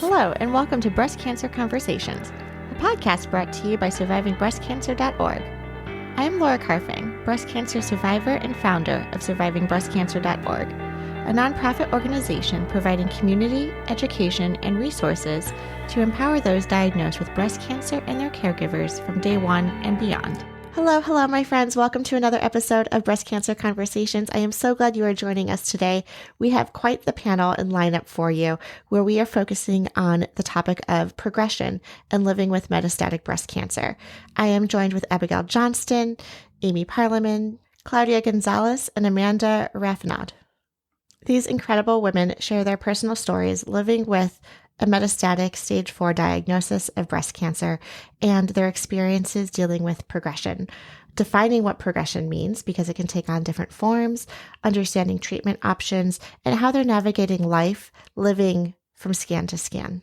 Hello, and welcome to Breast Cancer Conversations, a podcast brought to you by survivingbreastcancer.org. I am Laura Carfing, breast cancer survivor and founder of survivingbreastcancer.org, a nonprofit organization providing community, education, and resources to empower those diagnosed with breast cancer and their caregivers from day one and beyond. Hello, my friends. Welcome to another episode of Breast Cancer Conversations. I am so glad you are joining us today. We have quite the panel and lineup for you, where we are focusing on the topic of progression and living with metastatic breast cancer. I am joined with Abigail Johnston, Amy Parliaman, Claudia Gonzalez, and Amanda Raffenaud. These incredible women share their personal stories living with a metastatic stage 4 diagnosis of breast cancer and their experiences dealing with progression, defining what progression means because it can take on different forms, understanding treatment options, and how they're navigating life living from scan to scan.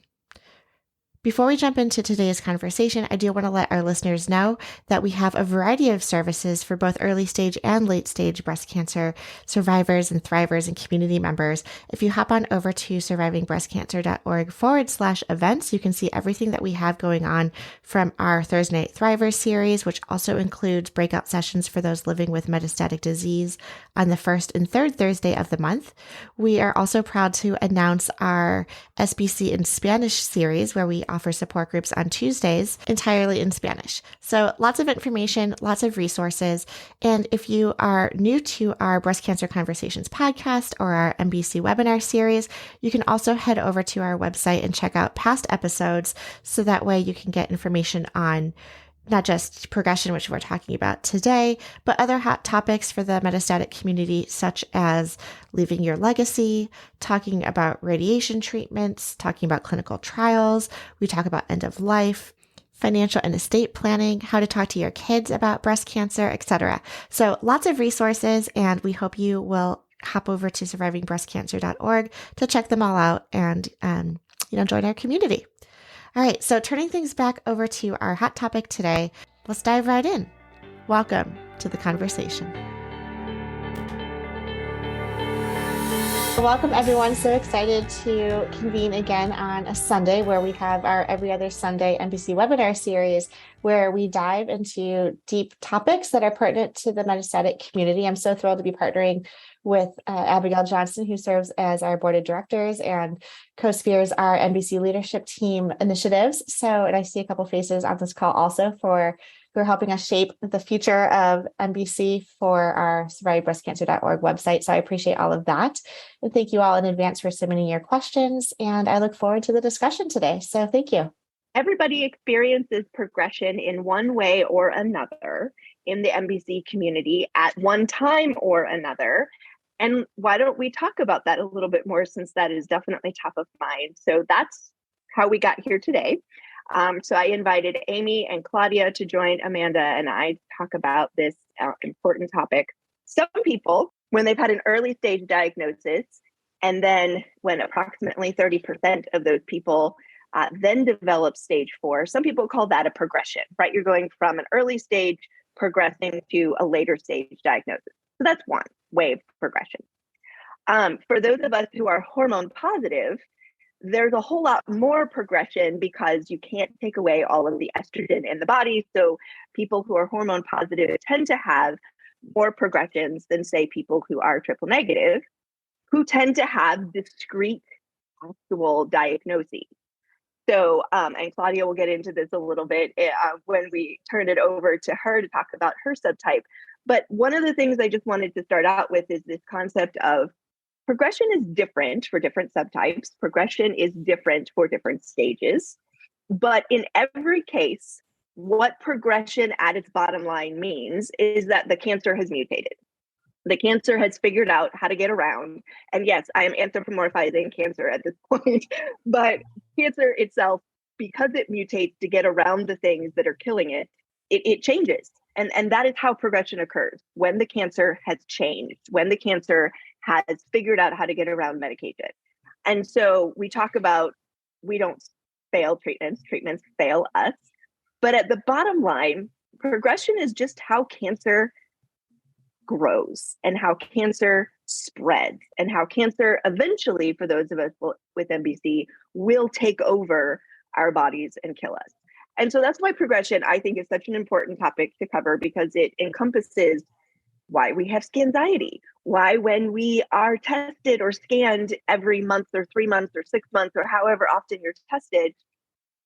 Before we jump into today's conversation, I do want to let our listeners know that we have a variety of services for both early stage and late stage breast cancer survivors and thrivers and community members. If you hop on over to survivingbreastcancer.org/events, you can see everything that we have going on from our Thursday Night Thrivers series, which also includes breakout sessions for those living with metastatic disease on the first and third Thursday of the month. We are also proud to announce our SBC in Spanish series, where we offer support groups on Tuesdays entirely in Spanish. So lots of information, lots of resources. And if you are new to our Breast Cancer Conversations podcast or our MBC webinar series, you can also head over to our website and check out past episodes. So that way you can get information on not just progression, which we're talking about today, but other hot topics for the metastatic community, such as leaving your legacy, talking about radiation treatments, talking about clinical trials. We talk about end of life, financial and estate planning, how to talk to your kids about breast cancer, etc. So lots of resources, and we hope you will hop over to survivingbreastcancer.org to check them all out and join our community. All right, so turning things back over to our hot topic today, let's dive right in. Welcome to the conversation. Welcome, everyone. So excited to convene again on a Sunday where we have our every other Sunday MBC webinar series where we dive into deep topics that are pertinent to the metastatic community. I'm so thrilled to be partnering with Abigail Johnston, who serves as our board of directors and co-spears our MBC leadership team initiatives. And I see a couple faces on this call also who are helping us shape the future of MBC for our survivingbreastcancer.org website. So I appreciate all of that. And thank you all in advance for submitting your questions. And I look forward to the discussion today. So thank you. Everybody experiences progression in one way or another in the MBC community at one time or another. And why don't we talk about that a little bit more, since that is definitely top of mind. So that's how we got here today. So I invited Amy and Claudia to join Amanda and I to talk about this important topic. Some people, when they've had an early stage diagnosis, and then when approximately 30% of those people then develop stage 4, some people call that a progression, right? You're going from an early stage progressing to a later stage diagnosis. So that's one way of progression. For those of us who are hormone positive, there's a whole lot more progression because you can't take away all of the estrogen in the body. So people who are hormone positive tend to have more progressions than, say, people who are triple negative, who tend to have discrete actual diagnoses. So, and Claudia will get into this a little bit when we turn it over to her to talk about her subtype. But one of the things I just wanted to start out with is this concept of progression is different for different subtypes. Progression is different for different stages. But in every case, what progression at its bottom line means is that the cancer has mutated. The cancer has figured out how to get around. And yes, I am anthropomorphizing cancer at this point, but cancer itself, because it mutates to get around the things that are killing it, it changes. And that is how progression occurs, when the cancer has changed, when the cancer has figured out how to get around medication. And so we talk about, we don't fail treatments fail us. But at the bottom line, progression is just how cancer grows and how cancer spreads and how cancer eventually, for those of us with MBC, will take over our bodies and kill us. And so that's why progression, I think, is such an important topic to cover, because it encompasses why we have scanxiety, why when we are tested or scanned every month or 3 months or 6 months or however often you're tested,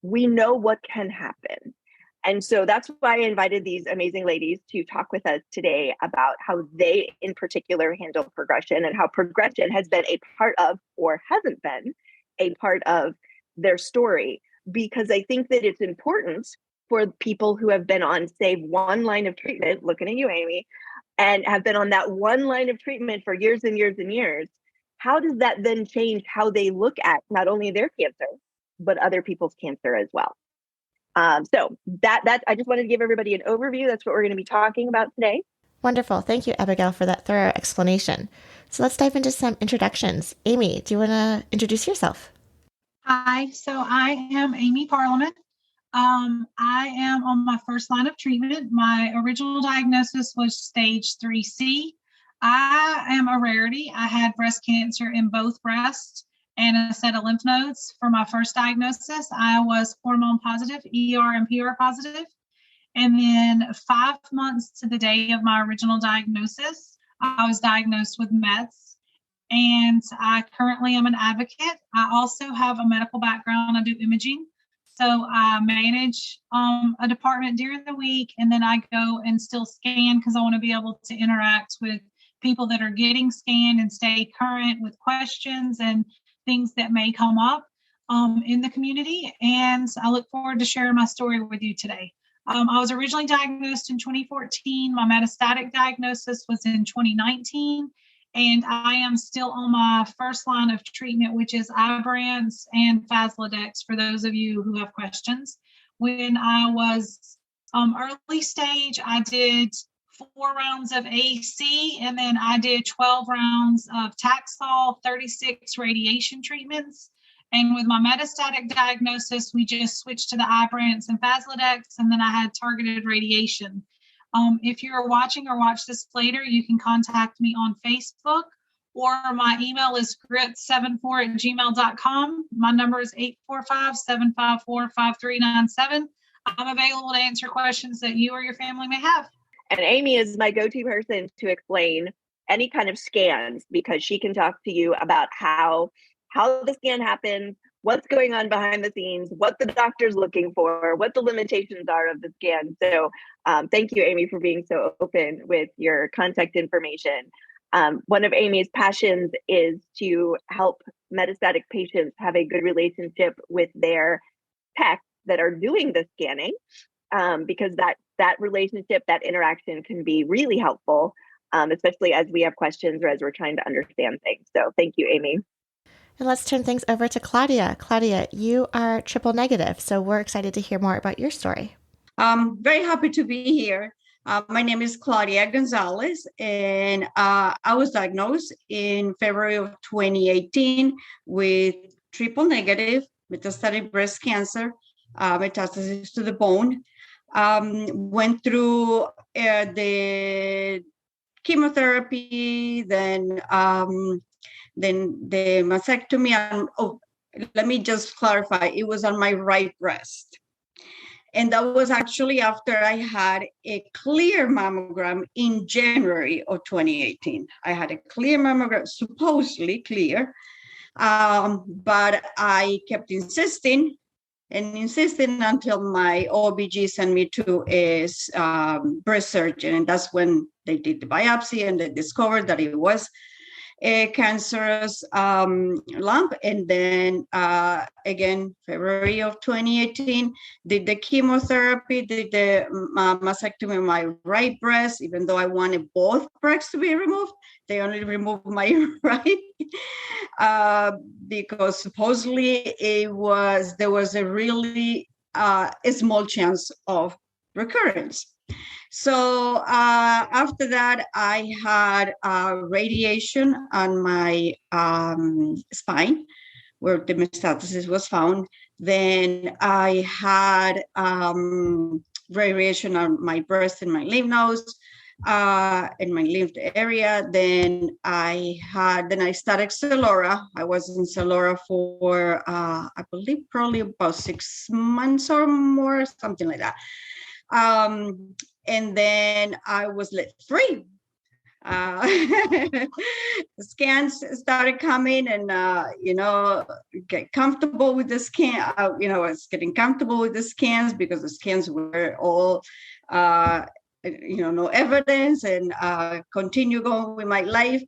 we know what can happen. And so that's why I invited these amazing ladies to talk with us today about how they in particular handle progression and how progression has been a part of, or hasn't been a part of, their story. Because I think that it's important for people who have been on, say, one line of treatment, looking at you, Amy, and have been on that one line of treatment for years and years and years. How does that then change how they look at not only their cancer, but other people's cancer as well? So that I just wanted to give everybody an overview. That's what we're going to be talking about today. Wonderful. Thank you, Abigail, for that thorough explanation. So let's dive into some introductions. Amy, do you want to introduce yourself? Hi, so I am Amy Parliaman. I am on my first line of treatment. My original diagnosis was stage 3C. I am a rarity. I had breast cancer in both breasts and a set of lymph nodes. For my first diagnosis, I was hormone positive, ER and PR positive. And then 5 months to the day of my original diagnosis, I was diagnosed with mets. And I currently am an advocate. I also have a medical background. I do imaging. So I manage a department during the week, and then I go and still scan because I want to be able to interact with people that are getting scanned and stay current with questions and things that may come up in the community. And I look forward to sharing my story with you today. I was originally diagnosed in 2014. My metastatic diagnosis was in 2019. And I am still on my first line of treatment, which is Ibrance and Faslodex, for those of you who have questions. When I was early stage, I did 4 rounds of AC, and then I did 12 rounds of Taxol, 36 radiation treatments. And with my metastatic diagnosis, we just switched to the Ibrance and Faslodex, and then I had targeted radiation. If you're watching or watch this later, you can contact me on Facebook, or my email is grit74@gmail.com. My number is 845-754-5397. I'm available to answer questions that you or your family may have. And Amy is my go-to person to explain any kind of scans, because she can talk to you about how the scan happens, what's going on behind the scenes, what the doctor's looking for, what the limitations are of the scan. So thank you, Amy, for being so open with your contact information. One of Amy's passions is to help metastatic patients have a good relationship with their techs that are doing the scanning, because that relationship, that interaction can be really helpful, especially as we have questions or as we're trying to understand things. So thank you, Amy. And let's turn things over to Claudia. Claudia, you are triple negative, so we're excited to hear more about your story. I'm very happy to be here. My name is Claudia Gonzalez, and I was diagnosed in February of 2018 with triple negative metastatic breast cancer, metastasis to the bone. Went through the chemotherapy, then the mastectomy. Let me just clarify. It was on my right breast. And that was actually after I had a clear mammogram in January of 2018. I had a clear mammogram, supposedly clear, but I kept insisting until my OBG sent me to a breast surgeon. And that's when they did the biopsy and they discovered that it was a cancerous lump. And then again, February of 2018, did the chemotherapy, did the mastectomy of my right breast. Even though I wanted both breasts to be removed, they only removed my right, because supposedly there was a really a small chance of recurrence. So after that, I had radiation on my spine where the metastasis was found. Then I had radiation on my breast and my lymph nodes. in my lymph area. Then I started Celora. I was in Celora for, I believe, probably about 6 months or more, something like that. And then I was let free. Scans started coming, and get comfortable with the scan. I was getting comfortable with the scans because the scans were all no evidence, and continue going with my life.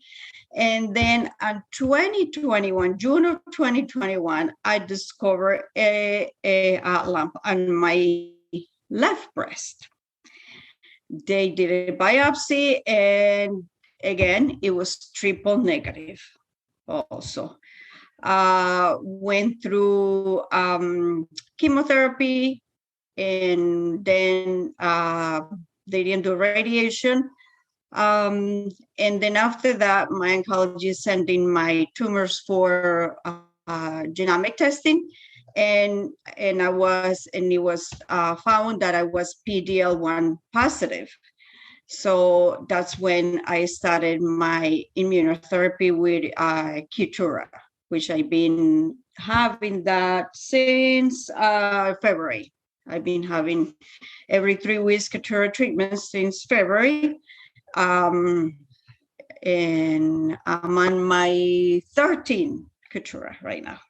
And then in June of 2021, I discovered a lump on my left breast. They did a biopsy, and again, it was triple negative also. Went through chemotherapy, and then they didn't do radiation. And then after that, my oncologist sent in my tumors for genomic testing. And it was found that I was PD-L1 positive. So that's when I started my immunotherapy with Keytruda, which I've been having that since February. I've been having every 3 weeks Keytruda treatment since February. And I'm on my 13th Keytruda right now.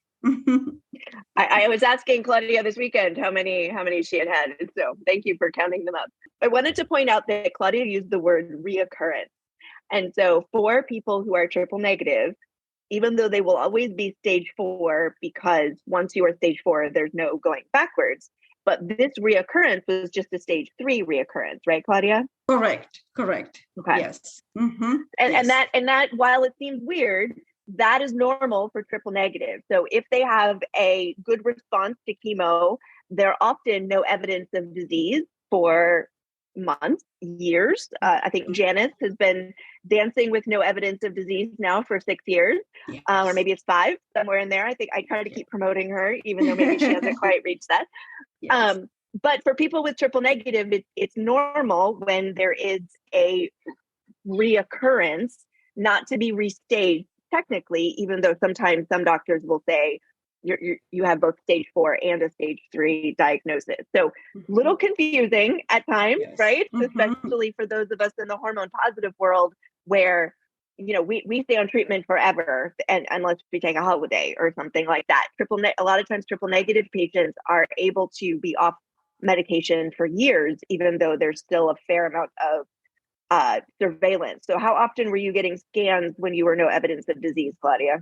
I was asking Claudia this weekend how many she had, so thank you for counting them up. I wanted to point out that Claudia used the word reoccurrence, and so for people who are triple negative, even though they will always be stage 4, because once you are stage 4, there's no going backwards. But this reoccurrence was just a stage 3 reoccurrence, right, Claudia? Correct. Okay. Yes. Mm-hmm. And that while it seems weird, that is normal for triple negative. So if they have a good response to chemo, there are often no evidence of disease for months, years. I think Janice has been dancing with no evidence of disease now for 6 years, Yes. Or maybe it's 5, somewhere in there. I think I try to keep promoting her, even though maybe she hasn't quite reached that. Yes. But for people with triple negative, it's normal when there is a reoccurrence not to be restaged technically, even though sometimes some doctors will say you have both stage 4 and a stage 3 diagnosis. So little confusing at times, Yes. right? Mm-hmm. Especially for those of us in the hormone positive world where, we stay on treatment forever, and unless we take a holiday or something like that. A lot of times triple negative patients are able to be off medication for years, even though there's still a fair amount of surveillance. So how often were you getting scans when you were no evidence of disease, Claudia?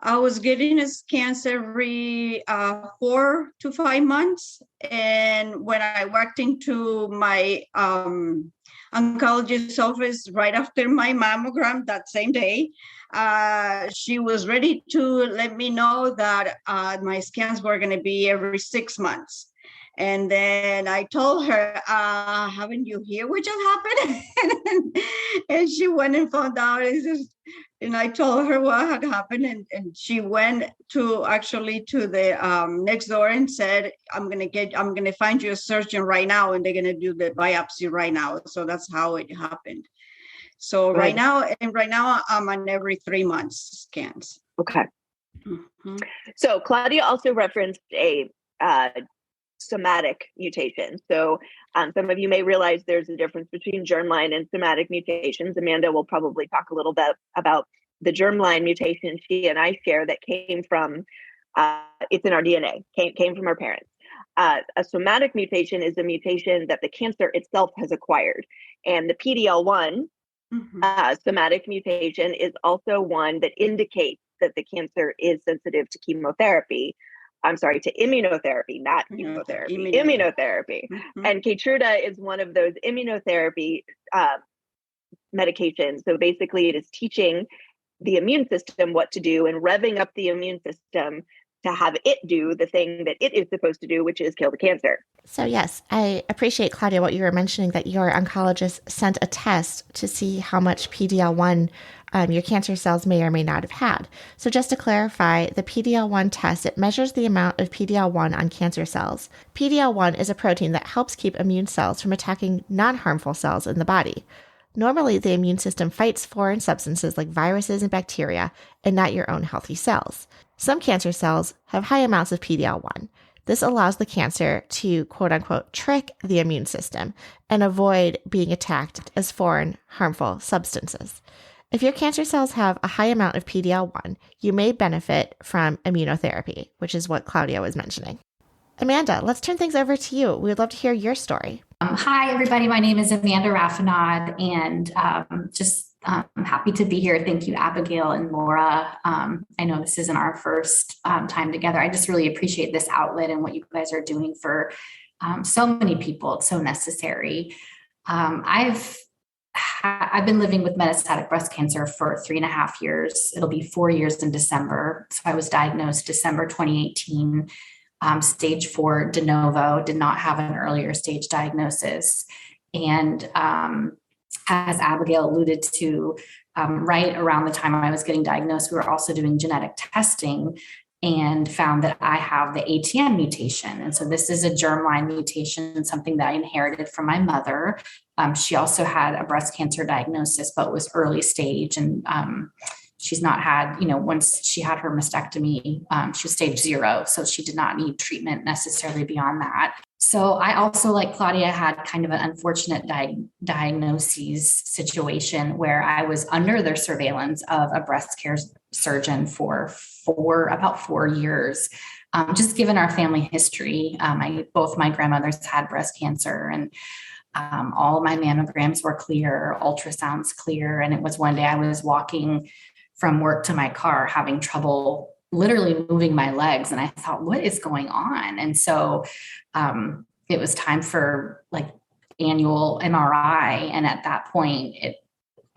I was getting scans every 4 to 5 months. And when I walked into my oncologist's office right after my mammogram that same day, she was ready to let me know that my scans were going to be every 6 months. And then I told her, haven't you heard what just happened? And she went and found out. And I told her what had happened. And she went to the next door and said, I'm going to find you a surgeon right now. And they're going to do the biopsy right now. So that's how it happened. So right now I'm on every 3 months scans. Okay. Mm-hmm. So Claudia also referenced a somatic mutation. So some of you may realize there's a difference between germline and somatic mutations. Amanda will probably talk a little bit about the germline mutation she and I share that came from, it's in our DNA, came from our parents. A somatic mutation is a mutation that the cancer itself has acquired. And the PD-L1 somatic mutation is also one that indicates that the cancer is sensitive to chemotherapy. I'm sorry, to immunotherapy, not chemotherapy, immunotherapy. Mm-hmm. And Keytruda is one of those immunotherapy medications. So basically it is teaching the immune system what to do and revving up the immune system to have it do the thing that it is supposed to do, which is kill the cancer. So yes, I appreciate, Claudia, what you were mentioning, that your oncologist sent a test to see how much PD-L1 your cancer cells may or may not have had. So just to clarify, the PD-L1 test, it measures the amount of PD-L1 on cancer cells. PD-L1 is a protein that helps keep immune cells from attacking non-harmful cells in the body. Normally, the immune system fights foreign substances like viruses and bacteria, and not your own healthy cells. Some cancer cells have high amounts of PD-L1. This allows the cancer to, quote unquote, trick the immune system and avoid being attacked as foreign, harmful substances. If your cancer cells have a high amount of PD-L1, you may benefit from immunotherapy, which is what Claudia was mentioning. Amanda, let's turn things over to you. We'd love to hear your story. Hi, everybody. My name is Amanda Raffenaud, and I'm happy to be here. Thank you, Abigail and Laura. I know this isn't our first time together. I just really appreciate this outlet and what you guys are doing for so many people. It's so necessary. I've been living with metastatic breast cancer for 3.5 years. It'll be 4 years in December. So I was diagnosed December 2018. Stage 4 de novo, did not have an earlier stage diagnosis. And as Abigail alluded to, right around the time I was getting diagnosed, we were also doing genetic testing and found that I have the ATM mutation. And so this is a germline mutation, something that I inherited from my mother. She also had a breast cancer diagnosis, but was early stage. And she's not had, once she had her mastectomy, she was stage 0. So she did not need treatment necessarily beyond that. So I also, like Claudia, had kind of an unfortunate diagnosis situation where I was under the surveillance of a breast care surgeon for about 4 years. Just given our family history, both my grandmothers had breast cancer, and all of my mammograms were clear, ultrasounds clear. And it was one day I was walking from work to my car, having trouble literally moving my legs. And I thought, what is going on? And so it was time for annual MRI. And at that point, it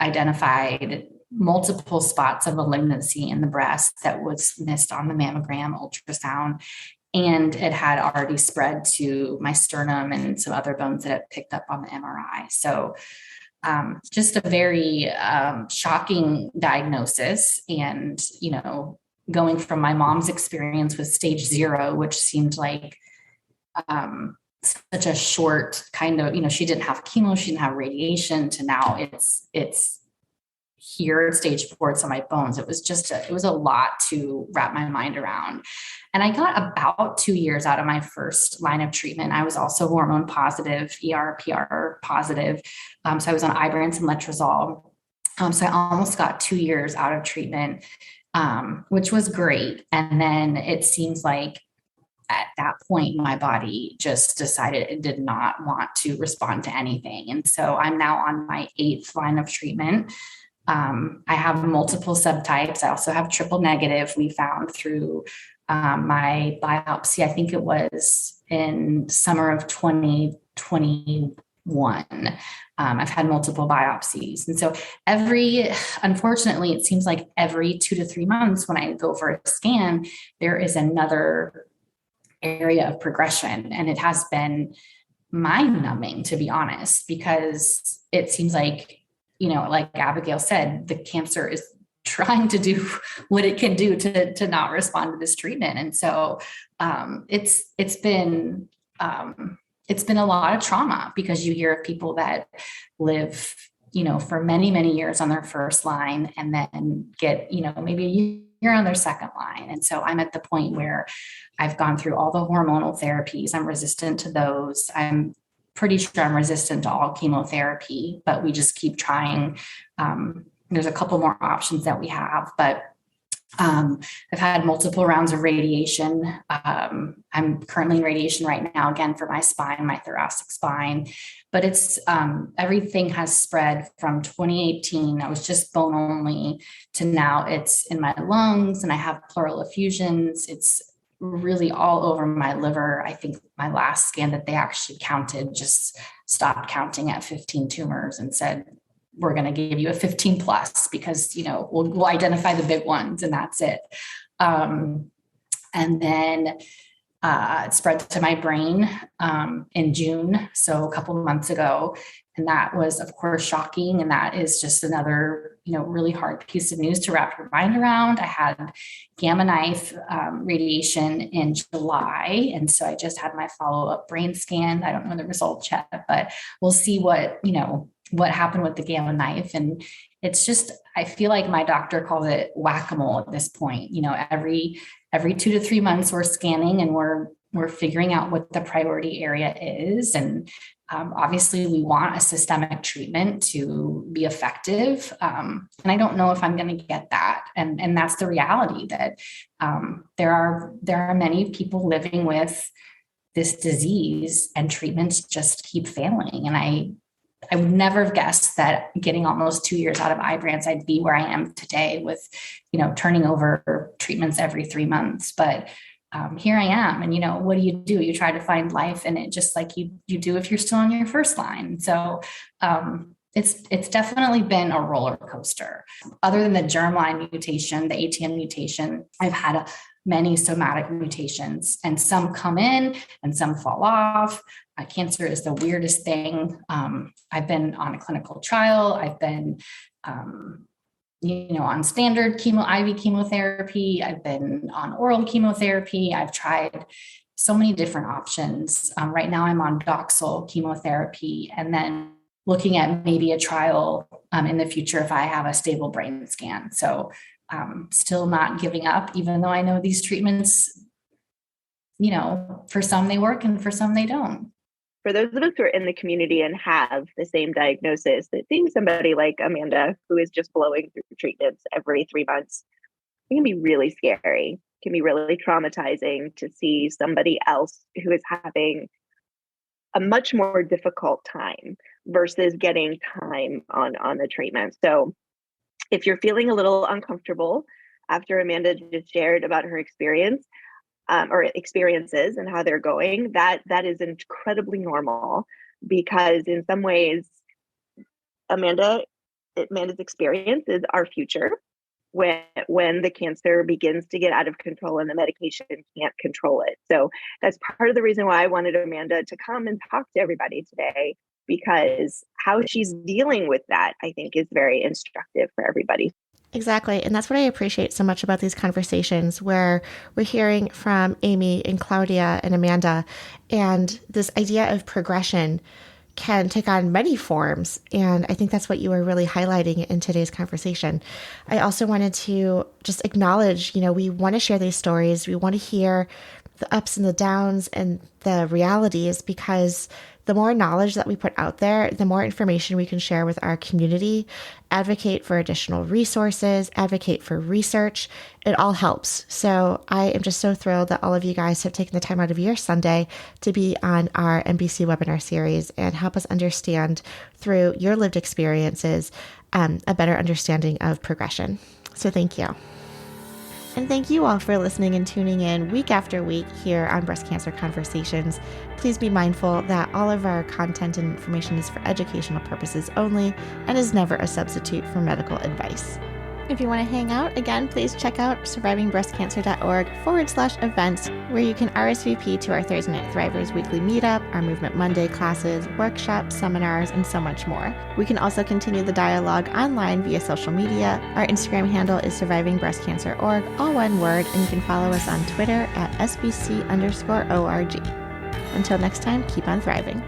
identified multiple spots of malignancy in the breast that was missed on the mammogram ultrasound. And it had already spread to my sternum and some other bones that it picked up on the MRI. So just a very shocking diagnosis. And, going from my mom's experience with stage 0, which seemed like such a short kind of, she didn't have chemo, she didn't have radiation, to now it's here at stage 4, it's on my bones. It was a lot to wrap my mind around. And I got about 2 years out of my first line of treatment. I was also hormone positive, ER/PR positive. So I was on Ibrance and letrozole. So I almost got 2 years out of treatment, which was great. And then it seems like at that point, my body just decided it did not want to respond to anything. And so I'm now on my 8th line of treatment. I have multiple subtypes. I also have triple negative. We found through my biopsy, I think it was in summer of 2021. I've had multiple biopsies. And so unfortunately, it seems like every 2 to 3 months when I go for a scan, there is another area of progression. And it has been mind numbing, to be honest, because it seems like, like Abigail said, the cancer is trying to do what it can do to not respond to this treatment. And so it's been a lot of trauma, because you hear of people that live, for many, many years on their first line and then get, maybe a year on their second line. And so I'm at the point where I've gone through all the hormonal therapies. I'm resistant to those. I'm pretty sure I'm resistant to all chemotherapy, but we just keep trying. There's a couple more options that we have, but I've had multiple rounds of radiation. I'm currently in radiation right now, again, for my spine, my thoracic spine, but it's everything has spread from 2018. I was just bone only to now it's in my lungs, and I have pleural effusions. It's really all over my liver. I think my last scan that they actually counted just stopped counting at 15 tumors and said, we're going to give you a 15 plus because, we'll identify the big ones and that's it. And then it spread to my brain in June, so a couple of months ago. And that was, of course, shocking. And that is just another, really hard piece of news to wrap your mind around. I had gamma knife radiation in July. And so I just had my follow-up brain scan. I don't know the results yet, but we'll see what, what happened with the Gamma knife. And it's just, I feel like my doctor calls it whack-a-mole at this point. Every 2 to 3 months we're scanning and we're figuring out what the priority area is. And obviously we want a systemic treatment to be effective. And I don't know if I'm going to get that. And that's the reality, that there are many people living with this disease and treatments just keep failing. And I would never have guessed that getting almost 2 years out of Ibrance, I'd be where I am today with, turning over treatments every 3 months. But here I am. And, what do? You try to find life in it, just like you do if you're still on your first line. So it's definitely been a roller coaster. Other than the germline mutation, the ATM mutation, I've had many somatic mutations, and some come in and some fall off. Cancer is the weirdest thing. I've been on a clinical trial. I've been, on standard IV chemotherapy. I've been on oral chemotherapy. I've tried so many different options. Right now I'm on Doxil chemotherapy, and then looking at maybe a trial in the future if I have a stable brain scan. So still not giving up, even though I know these treatments, for some they work and for some they don't. For those of us who are in the community and have the same diagnosis, that seeing somebody like Amanda, who is just blowing through treatments every 3 months, it can be really scary. It can be really traumatizing to see somebody else who is having a much more difficult time versus getting time on the treatment. So if you're feeling a little uncomfortable after Amanda just shared about her experience, or experiences and how they're going, that is incredibly normal, because in some ways, Amanda's experience is our future when the cancer begins to get out of control and the medication can't control it. So that's part of the reason why I wanted Amanda to come and talk to everybody today, because how she's dealing with that, I think, is very instructive for everybody. Exactly. And that's what I appreciate so much about these conversations, where we're hearing from Amy and Claudia and Amanda, and this idea of progression can take on many forms. And I think that's what you were really highlighting in today's conversation. I also wanted to just acknowledge, we want to share these stories. We want to hear the ups and the downs and the realities, because the more knowledge that we put out there, the more information we can share with our community, advocate for additional resources, advocate for research. It all helps. So I am just so thrilled that all of you guys have taken the time out of your Sunday to be on our MBC webinar series and help us understand, through your lived experiences, a better understanding of progression. So thank you. And thank you all for listening and tuning in week after week here on Breast Cancer Conversations. Please be mindful that all of our content and information is for educational purposes only and is never a substitute for medical advice. If you want to hang out, again, please check out survivingbreastcancer.org/events, where you can RSVP to our Thursday Night Thrivers weekly meetup, our Movement Monday classes, workshops, seminars, and so much more. We can also continue the dialogue online via social media. Our Instagram handle is survivingbreastcancer.org, all one word, and you can follow us on Twitter at SBC_ORG. Until next time, keep on thriving.